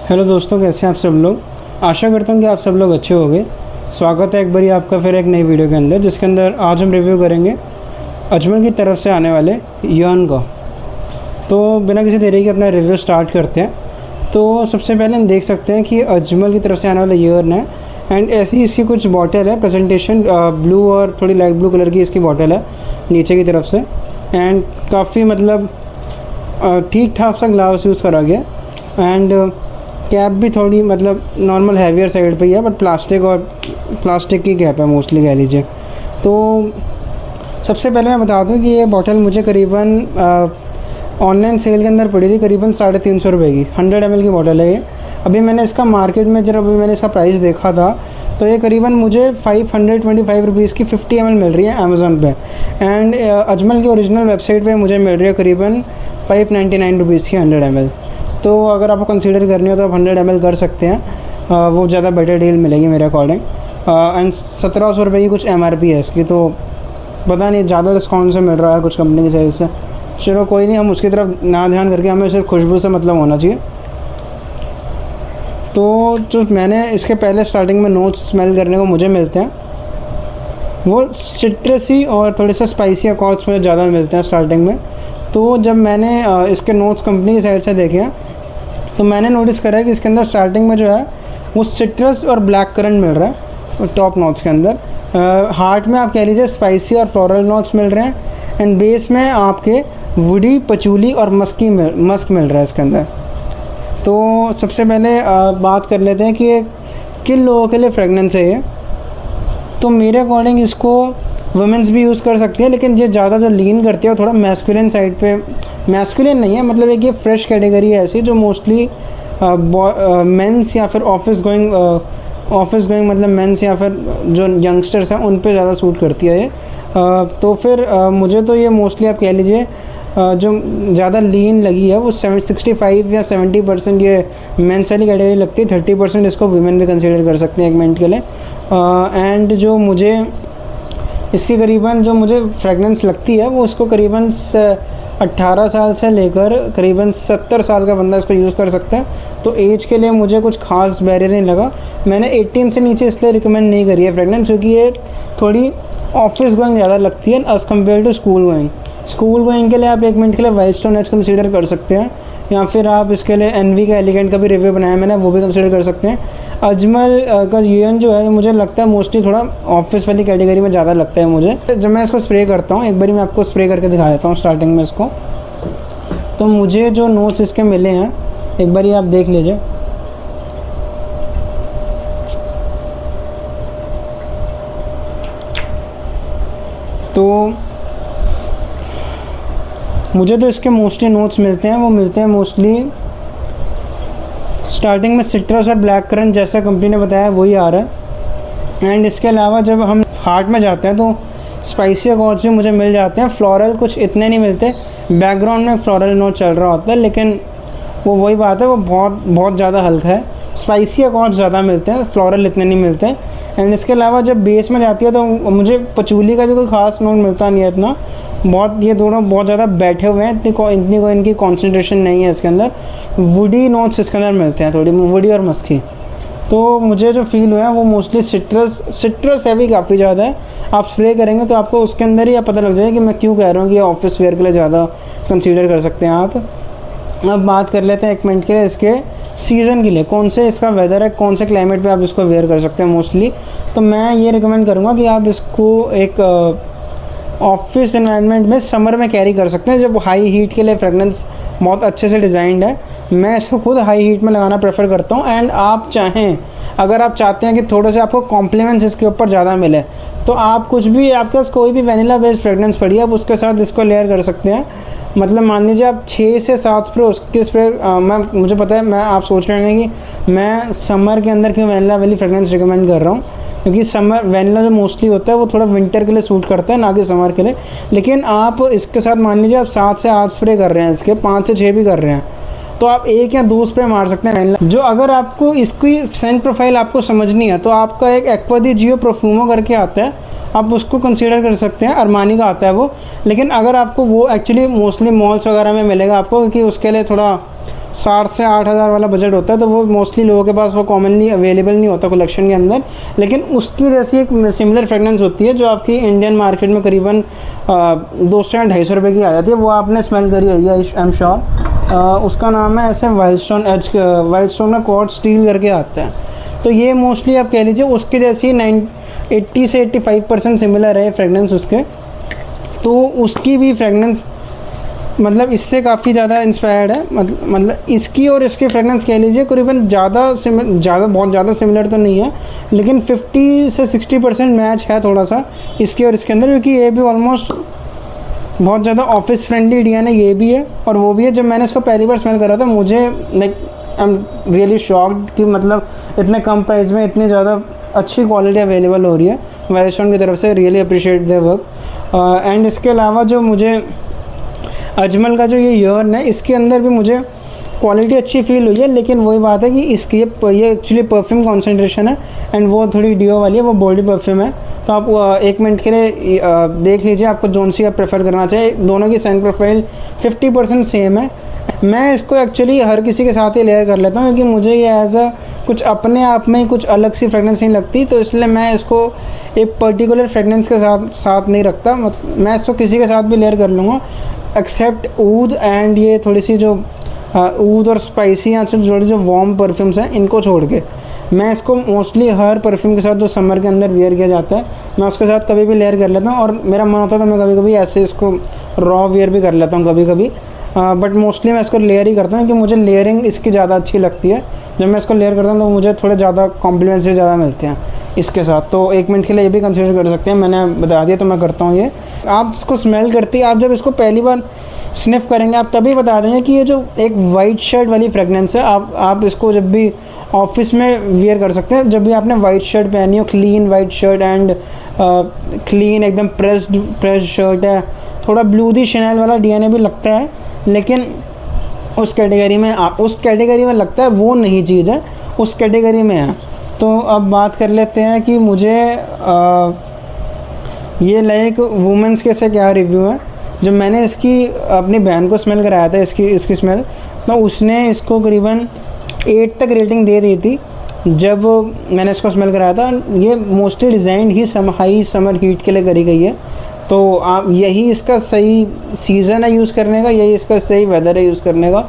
Hello दोस्तों, कैसे हैं आप सब लोग। आशा करता हूँ कि आप सब लोग अच्छे होंगे। स्वागत है एक बारी आपका फिर एक नई वीडियो के अंदर, जिसके अंदर आज हम रिव्यू करेंगे अजमल की तरफ से आने वाले यर्न का। तो बिना किसी देरी के अपना रिव्यू स्टार्ट करते हैं। तो सबसे पहले हम देख सकते हैं कि अजमल की तरफ से आने वाला यर्न है एंड ऐसी इसकी कुछ बॉटल है। प्रेजेंटेशन ब्लू और थोड़ी लाइट ब्लू कलर की इसकी बॉटल है नीचे की तरफ से एंड काफ़ी मतलब ठीक ठाक सा ग्लास यूज़ करा गया एंड कैप भी थोड़ी मतलब नॉर्मल हैवियर साइड पे ही है, बट प्लास्टिक की कैप है मोस्टली कह लीजिए। तो सबसे पहले मैं बता दूं कि ये बॉटल मुझे करीबन ऑनलाइन सेल के अंदर पड़ी थी करीबन 350 रुपये की। 100 ml की बॉटल है ये। अभी मैंने इसका मार्केट में जब अभी मैंने इसका प्राइस देखा था तो ये करीबन मुझे 525 रुपीज़ की 50 ml मिल रही है अमेज़ॉन पे एंड अजमल की ओरिजिनल वेबसाइट पे मुझे मिल रही है करीबन 599 रुपीज़ की 100 ml। तो अगर आपको कंसीडर करनी हो तो आप 100 ml कर सकते हैं, वो ज़्यादा बेटर डील मिलेगी मेरे अकॉर्डिंग। एंड 1700 रुपये की कुछ MRP है इसकी, तो पता नहीं ज़्यादा डिस्काउंट से मिल रहा है कुछ कंपनी की साइड से। चलो कोई नहीं, हम उसकी तरफ ना ध्यान करके हमें सिर्फ खुशबू से मतलब होना चाहिए। तो जो मैंने इसके पहले स्टार्टिंग में नोट्स स्मेल करने को मुझे मिलते हैं वो सिट्रसी और थोड़े से स्पाइसी अकॉर्ड्स मुझे ज़्यादा मिलते हैं स्टार्टिंग में। तो जब मैंने इसके नोट्स कंपनी की साइड से देखे हैं तो मैंने नोटिस करा है कि इसके अंदर स्टार्टिंग में जो है वो सिट्रस और ब्लैक करंट मिल रहा है टॉप नोट्स के अंदर। हार्ट में आप कह लीजिए स्पाइसी और फ्लोरल नोट्स मिल रहे हैं एंड बेस में आपके वुडी, पचूली और मस्क मिल रहा है इसके अंदर। तो सबसे पहले बात कर लेते हैं कि ये किन लोगों के लिए फ्रेगनेंस है ये। तो मेरे अकॉर्डिंग इसको वुमेंस भी यूज़ कर सकती है, लेकिन ये ज़्यादा जो लीन करती है वो थोड़ा मैस्कुलिन साइड पे। मैस्कुलिन नहीं है, मतलब एक ये फ्रेश कैटेगरी है ऐसी जो मोस्टली मेंस या फिर ऑफिस गोइंग मतलब मेंस या फिर जो यंगस्टर्स हैं उन पे ज़्यादा सूट करती है ये। तो फिर मुझे तो ये मोस्टली आप कह लीजिए जो ज़्यादा लीन लगी है वो 65 या 70% ये मेंस वाली कैटेगरी लगती है। 30% इसको वुमेन भी कंसिडर कर सकते हैं एक मिनट के लिए। एंड जो मुझे इसकी करीबन जो मुझे फ्रेगनेंस लगती है वो इसको करीबन 18 साल से लेकर करीबन 70 साल का बंदा इसको यूज़ कर सकता है। तो एज के लिए मुझे कुछ खास बैरियर नहीं लगा। मैंने 18 से नीचे इसलिए रिकमेंड नहीं करी है फ्रेगनेंस, क्योंकि ये थोड़ी ऑफिस गोइंग ज़्यादा लगती है as compare to school going के लिए आप एक मिनट के लिए वाइल्ड स्टोन एज कंसीडर कर सकते हैं, या फिर आप इसके लिए एनवी का एलिगेंट का भी रिव्यू बनाया मैंने, वो भी कंसीडर कर सकते हैं। अजमल का यूएन जो है मुझे लगता है मोस्टली थोड़ा ऑफिस वाली कैटेगरी में ज़्यादा लगता है मुझे। जब मैं इसको स्प्रे करता हूँ, एक बारी मैं आपको स्प्रे करके दिखा देता हूँ स्टार्टिंग में इसको। तो मुझे जो नोट्स इसके मिले हैं एक बारी आप देख लीजिए। तो मुझे तो इसके मोस्टली नोट्स मिलते हैं मोस्टली स्टार्टिंग में सिट्रस और ब्लैक करंट जैसा कंपनी ने बताया वही आ रहा है। एंड इसके अलावा जब हम हार्ट में जाते हैं तो स्पाइसी अकॉर्ड्स भी मुझे मिल जाते हैं। फ्लोरल कुछ इतने नहीं मिलते, बैकग्राउंड में फ्लोरल नोट चल रहा होता है, लेकिन वो वही बात है, वो बहुत ज़्यादा हल्का है। स्पाइसी अकॉर्ड्स ज़्यादा मिलते हैं, फ्लोरल इतने नहीं मिलते। एंड इसके अलावा जब बेस में जाती है तो मुझे पचूली का भी कोई ख़ास नोट मिलता नहीं है इतना। ये दोनों बहुत ज़्यादा बैठे हुए हैं, इतनी कोई इनकी कॉन्सेंट्रेशन नहीं है इसके अंदर। वुडी नोट्स इसके अंदर मिलते हैं, थोड़ी वुडी और मस्की। तो मुझे जो फील हुआ है वो मोस्टली सिट्रस हैवी काफ़ी ज़्यादा है। आप स्प्रे करेंगे तो आपको उसके अंदर ही पता लग जाएगा कि मैं क्यों कह रहा हूँ कि ऑफिस वेयर के लिए ज़्यादा कंसीडर कर सकते हैं आप। अब बात कर लेते हैं एक मिनट के लिए इसके सीज़न के लिए, कौन से इसका वेदर है, कौन से क्लाइमेट पे आप इसको वेयर कर सकते हैं मोस्टली। तो मैं ये रिकमेंड करूँगा कि आप इसको एक ऑफिस एनवायरनमेंट में समर में कैरी कर सकते हैं, जब हाई हीट के लिए फ्रेगनेंस बहुत अच्छे से डिज़ाइंड है। मैं इसको खुद हाई हीट में लगाना प्रेफर करता हूँ। एंड आप चाहें, अगर आप चाहते हैं कि थोड़े से आपको कॉम्प्लीमेंट्स इसके ऊपर ज़्यादा मिले, तो आप कुछ भी, आपके पास कोई भी वैनिला बेस्ड फ्रेगनेंस पड़ी है, आप उसके साथ इसको लेयर कर सकते हैं। मतलब मान लीजिए आप 6 से 7 स्प्रे उसके स्प्रे मुझे पता है आप सोच रहे हैं कि मैं समर के अंदर क्यों वैनिला वाली फ्रेगनेंस रिकमेंड कर रहा हूँ, क्योंकि समर वैनिला जो मोस्टली होता है वो थोड़ा विंटर के लिए सूट करता है, ना कि समर के लिए। लेकिन आप इसके साथ मान लीजिए आप 7 से 8 स्प्रे कर रहे हैं, इसके 5 से 6 भी कर रहे हैं, तो आप 1 या 2 स्प्रे मार सकते हैं वैनिला। जो अगर आपको इसकी सेंट प्रोफाइल आपको समझनी है तो आपका एक एक्वा दी जियो परफ्यूमो करके आता है, आप उसको कंसीडर कर सकते हैं। अरमानी का आता है वो, लेकिन अगर आपको वो एक्चुअली मोस्टली मॉल्स वगैरह में मिलेगा आपको, क्योंकि उसके लिए थोड़ा 7 से 8 हज़ार वाला बजट होता है, तो वो मोस्टली लोगों के पास वो कॉमनली अवेलेबल नहीं होता कलेक्शन के अंदर। लेकिन उसकी जैसी एक सिमिलर फ्रेगनेंस होती है जो आपकी इंडियन मार्केट में करीबन 200 या 250 रुपये की आ जाती है, वो आपने स्मेल करी है आई एम श्योर। उसका नाम है ऐसे वाइल्ड स्टोन का क्वार्ट्ज स्टील करके आता है। तो ये मोस्टली आप कह लीजिए उसके जैसी 80 से 85% सिमिलर है फ्रेगनेंस उसके। तो उसकी भी फ्रेगनेंस मतलब इससे काफ़ी ज़्यादा इंस्पायर्ड है, मतलब इसकी और इसकी फ्रेगनेंस कह लीजिए करीबन बहुत ज़्यादा सिमिलर तो नहीं है, लेकिन 50 से 60% मैच है थोड़ा सा इसके और इसके अंदर, क्योंकि ये भी ऑलमोस्ट बहुत ज़्यादा ऑफिस फ्रेंडली डिज़ाइन है, ये भी है और वो भी है। जब मैंने इसको पहली बार स्मेल करा था मुझे like I am really shocked कि मतलब इतने कम प्राइस में इतनी ज़्यादा अच्छी क्वालिटी अवेलेबल हो रही है वाइल्ड स्टोन की तरफ से। Really appreciate their work. And इसके अलावा जो मुझे अजमल का जो ये ईयर्न है इसके अंदर भी मुझे क्वालिटी अच्छी फील हुई है, लेकिन वही बात है कि इसकी ये एक्चुअली परफ्यूम कॉन्सेंट्रेशन है एंड वो थोड़ी डीओ वाली है, वो बॉडी परफ्यूम है। तो आप 1 मिनट के लिए देख लीजिए आपको जोन सी आप प्रेफर करना चाहिए। दोनों की सेंट प्रोफाइल 50% सेम है। मैं इसको एक्चुअली हर किसी के साथ ही लेयर कर लेता हूँ, क्योंकि मुझे ये एज अ कुछ अपने आप में ही कुछ अलग सी फ्रेगनेंस नहीं लगती, तो इसलिए मैं इसको एक पर्टिकुलर फ्रेगनेंस के साथ नहीं रखता। मतलब मैं इसको किसी के साथ भी लेयर कर लूँगा एक्सेप्ट ऊद एंड ये थोड़ी सी जो ऊद और स्पाइसी या थोड़ी जो वार्म परफ्यूम्स हैं इनको छोड़ के मैं इसको मोस्टली हर परफ्यूम के साथ जो समर के अंदर वेयर किया जाता है मैं उसके साथ कभी भी लेयर कर लेता हूँ। और मेरा मन होता है तो मैं कभी कभी ऐसे इसको रॉ वेयर भी कर लेता हूँ कभी कभी, बट मोस्टली मैं इसको लेयर ही करता हूँ क्योंकि मुझे लेयरिंग इसकी ज़्यादा अच्छी लगती है। जब मैं इसको लेयर करता हूँ तो मुझे थोड़े ज़्यादा कॉम्प्लीमेंट्स भी ज़्यादा मिलते हैं इसके साथ। तो 1 मिनट के लिए ये भी कंसिडर कर सकते हैं, मैंने बता दिया तो मैं करता हूँ ये। आप इसको स्मेल करती आप जब इसको पहली बार स्निफ करेंगे आप तभी बता देंगे कि ये जो एक वाइट शर्ट वाली फ्रेगनेंस है, आप इसको जब भी ऑफिस में वियर कर सकते हैं। जब भी आपने वाइट शर्ट पहनी हो, clean white shirt and clean एकदम प्रेस्ड शर्ट है, थोड़ा ब्लू दी शैनल वाला डीएनए भी लगता है, लेकिन उस कैटेगरी में लगता है वो नहीं चीज़ है, उस कैटेगरी में है। तो अब बात कर लेते हैं कि मुझे ये लाइक वुमेंस के से क्या रिव्यू है। जब मैंने इसकी अपनी बहन को स्मेल कराया था इसकी स्मेल, तो उसने इसको करीबन 8 तक रेटिंग दे दी थी जब मैंने इसको स्मेल कराया था। ये मोस्टली डिज़ाइंड ही हाई समर हीट के लिए करी गई है, तो आप यही इसका सही सीज़न है यूज़ करने का, यही इसका सही वेदर है यूज़ करने का।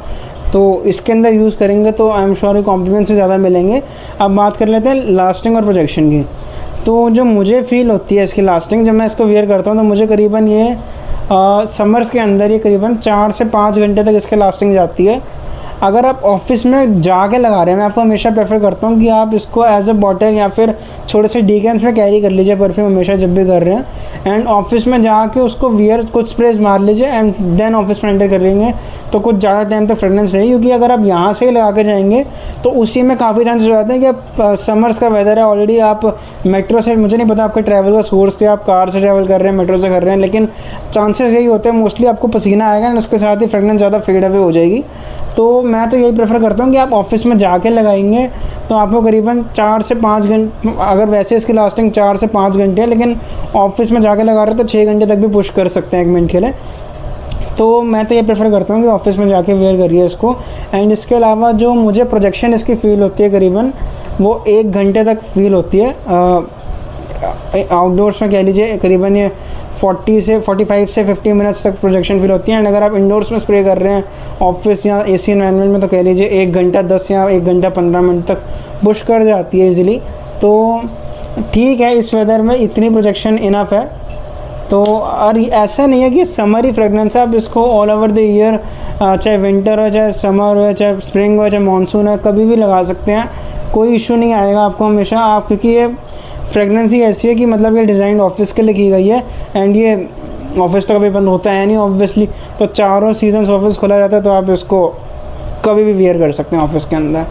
तो इसके अंदर यूज़ करेंगे तो आई एम श्योर कॉम्प्लीमेंट्स भी ज़्यादा मिलेंगे। अब बात कर लेते हैं लास्टिंग और प्रोजेक्शन की। तो जो मुझे फ़ील होती है इसकी लास्टिंग, जब मैं इसको वेयर करता हूँ तो मुझे करीबन ये समर्स के अंदर ये करीबन 4 से 5 घंटे तक इसकी लास्टिंग जाती है। अगर आप ऑफिस में जाके लगा रहे हैं, मैं आपको हमेशा प्रेफर करता हूँ कि आप इसको एज अ बॉटल या फिर छोटे से डीकेंस में कैरी कर लीजिए परफ्यूम हमेशा जब भी कर रहे हैं, एंड ऑफिस में जाके उसको वियर कुछ स्प्रेज मार लीजिए एंड देन ऑफिस में एंटर कर लेंगे तो कुछ ज़्यादा टाइम तक फ्रेगनेंस रहेगी। क्योंकि अगर आप यहाँ से ही लगा के जाएंगे तो उसी में काफ़ी चांसेस हो जाते हैं कि आप समर्स का वेदर है, ऑलरेडी आप मेट्रो से, मुझे नहीं पता आपका ट्रैवल का सोर्स क्या, आप कार से ट्रैवल कर रहे हैं मेट्रो से कर रहे हैं, लेकिन चांसेस यही होते हैं मोस्टली आपको पसीना आएगा एंड उसके साथ ही फ्रेगनेंस ज़्यादा फेड अवे हो जाएगी। तो मैं तो यही प्रेफर करता हूँ कि आप ऑफिस में जाके लगाएंगे तो आपको करीबन 4 से 5 घंटे, अगर वैसे इसकी लास्टिंग 4 से 5 घंटे है, लेकिन ऑफिस में जाके लगा रहे हो तो 6 घंटे तक भी पुश कर सकते हैं 1 मिनट के लिए। तो मैं तो ये प्रेफर करता हूँ कि ऑफिस में जाके वेयर करिए इसको। एंड इसके अलावा जो मुझे प्रोजेक्शन इसकी फ़ील होती है करीबन वो 1 घंटे तक फील होती है। आउटडोर्स में कह लीजिए करीबन ये 45 से 50 मिनट्स तक प्रोजेक्शन फील होती है। एंड अगर आप इंडोर्स में स्प्रे कर रहे हैं ऑफिस या एसी एनवायरनमेंट में तो कह लीजिए 1 घंटा 10 या 1 घंटा 15 मिनट तक पुश कर जाती है इजीली। तो ठीक है, इस वेदर में इतनी प्रोजेक्शन इनफ है। तो और ऐसा नहीं है कि समर ही फ्रेगनेंस है, आप इसको ऑल ओवर द ईयर, चाहे विंटर हो, चाहे समर हो, चाहे स्प्रिंग हो, चाहे मानसून है, कभी भी लगा सकते हैं, कोई इशू नहीं आएगा आपको हमेशा। आप क्योंकि ये फ्रेगनेंस ही ऐसी है कि मतलब ये डिज़ाइन ऑफिस के लिए की गई है एंड ये ऑफिस तो कभी बंद होता है नहीं ऑब्वियसली, तो चारों सीजन्स ऑफिस खुला रहता है, तो आप इसको कभी भी वेयर कर सकते हैं ऑफिस के अंदर।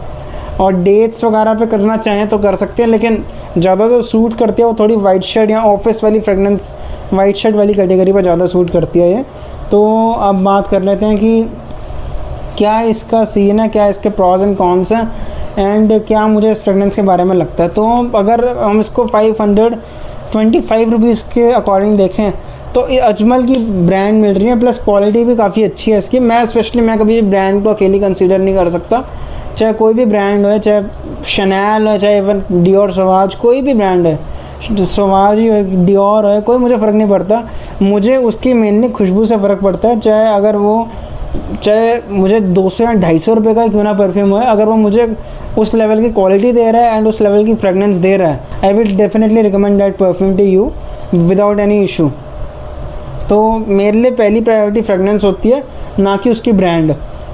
और डेट्स वगैरह पे करना चाहें तो कर सकते हैं, लेकिन ज़्यादा तो सूट करती है वो थोड़ी वाइट शर्ट या ऑफिस वाली फ्रेगनेंस वाइट शर्ट वाली कैटेगरी पर ज़्यादा सूट करती है ये। तो अब बात कर लेते हैं कि क्या इसका सीन है, क्या इसके प्रॉज एंड कॉन्स हैं एंड क्या मुझे इस फ्रेगनेंस के बारे में लगता है। तो अगर हम इसको 525 रुपीज़ के अकॉर्डिंग देखें तो ये अजमल की ब्रांड मिल रही है, प्लस क्वालिटी भी काफ़ी अच्छी है इसकी। मैं स्पेशली मैं कभी ब्रांड को अकेली कंसीडर नहीं कर सकता, चाहे कोई भी ब्रांड हो, चाहे शनैल हो, चाहे इवन डियोर सवाज, कोई भी ब्रांड है, सवाज ही हो, डियोर हो, कोई मुझे फ़र्क नहीं पड़ता। मुझे उसकी मेनली खुशबू से फ़र्क पड़ता है, चाहे मुझे 200 या 250 रुपये का क्यों ना परफ्यूम हो, अगर वो मुझे उस लेवल की क्वालिटी दे रहा है एंड उस लेवल की फ्रेगनेंस दे रहा है, I will definitely recommend that perfume to you without any issue. तो मेरे लिए पहली प्रायोरिटी फ्रेगनेंस होती है, ना कि उसकी ब्रांड।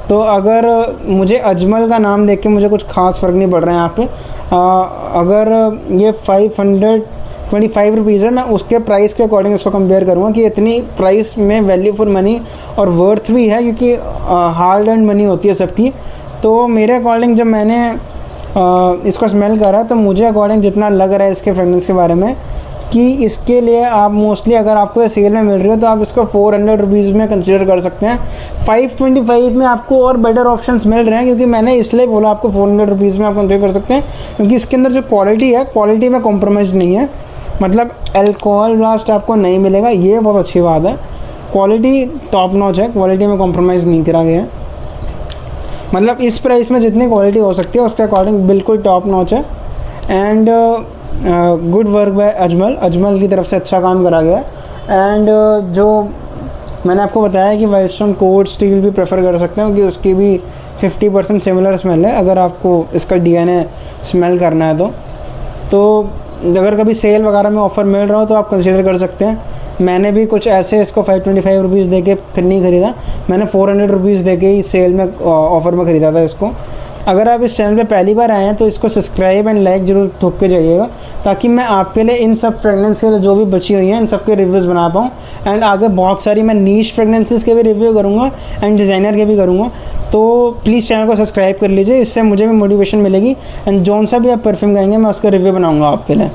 तो अगर मुझे अजमल का नाम देख के मुझे कुछ खास फ़र्क नहीं पड़ रहा है यहाँ पे। अगर ये 525 रुपीज़ है, मैं उसके प्राइस के अकॉर्डिंग इसको कंपेयर करूँगा कि इतनी प्राइस में वैल्यू फॉर मनी और वर्थ भी है, क्योंकि हार्ड एंड मनी होती है सबकी। तो मेरे अकॉर्डिंग जब मैंने इसको स्मेल करा तो मुझे अकॉर्डिंग जितना लग रहा है इसके फ्रेगनेंस के बारे में कि इसके लिए आप मोस्टली अगर आपको ये सेल में मिल रही है तो आप इसको 400 रुपीज़ में कंसिडर कर सकते हैं। 525 में आपको और बेटर ऑप्शंस मिल रहे हैं, क्योंकि मैंने इसलिए बोला आपको 400 रुपीज़ में आप कंसिडर कर सकते हैं, क्योंकि इसके अंदर जो क्वालिटी है, क्वालिटी में कॉम्प्रोमाइज़ नहीं है। मतलब अल्कोहल ब्लास्ट आपको नहीं मिलेगा, ये बहुत अच्छी बात है। क्वालिटी टॉप नॉच है, क्वालिटी में कॉम्प्रोमाइज़ नहीं करा गया है। मतलब इस प्राइस में जितनी क्वालिटी हो सकती है उसके अकॉर्डिंग बिल्कुल टॉप नॉच है। And good work by Ajmal की तरफ से अच्छा काम करा गया। एंड जो मैंने आपको बताया कि वाइल्डस्टोन कोल्ड स्टील भी प्रेफर कर सकते हैं, क्योंकि उसकी भी 50% सिमिलर स्मेल है, अगर आपको इसका डीएनए स्मेल करना है तो अगर कभी सेल वगैरह में ऑफ़र मिल रहा हो तो आप कंसिडर कर सकते हैं। मैंने भी कुछ ऐसे इसको 525 रुपीज़ दे के नहीं ख़रीदा, मैंने 400 रुपीज़ दे के ही सेल में ऑफ़र में ख़रीदा था इसको। अगर आप इस चैनल पे पहली बार आए हैं तो इसको सब्सक्राइब एंड लाइक ज़रूर ठोक के जाइएगा, ताकि मैं आपके लिए इन सब फ्रेगनेंस के जो भी बची हुई हैं इन सब के रिव्यूज़ बना पाऊँ। एंड आगे बहुत सारी मैं नीश फ्रेगनेंसेस के भी रिव्यू करूँगा एंड डिज़ाइनर के भी करूँगा। तो प्लीज़ चैनल को सब्सक्राइब कर लीजिए, इससे मुझे भी मोटिवेशन मिलेगी। एंड जौन सा भी आप परफ्यूम कहेंगे मैं उसका रिव्यू बनाऊँगा आपके लिए।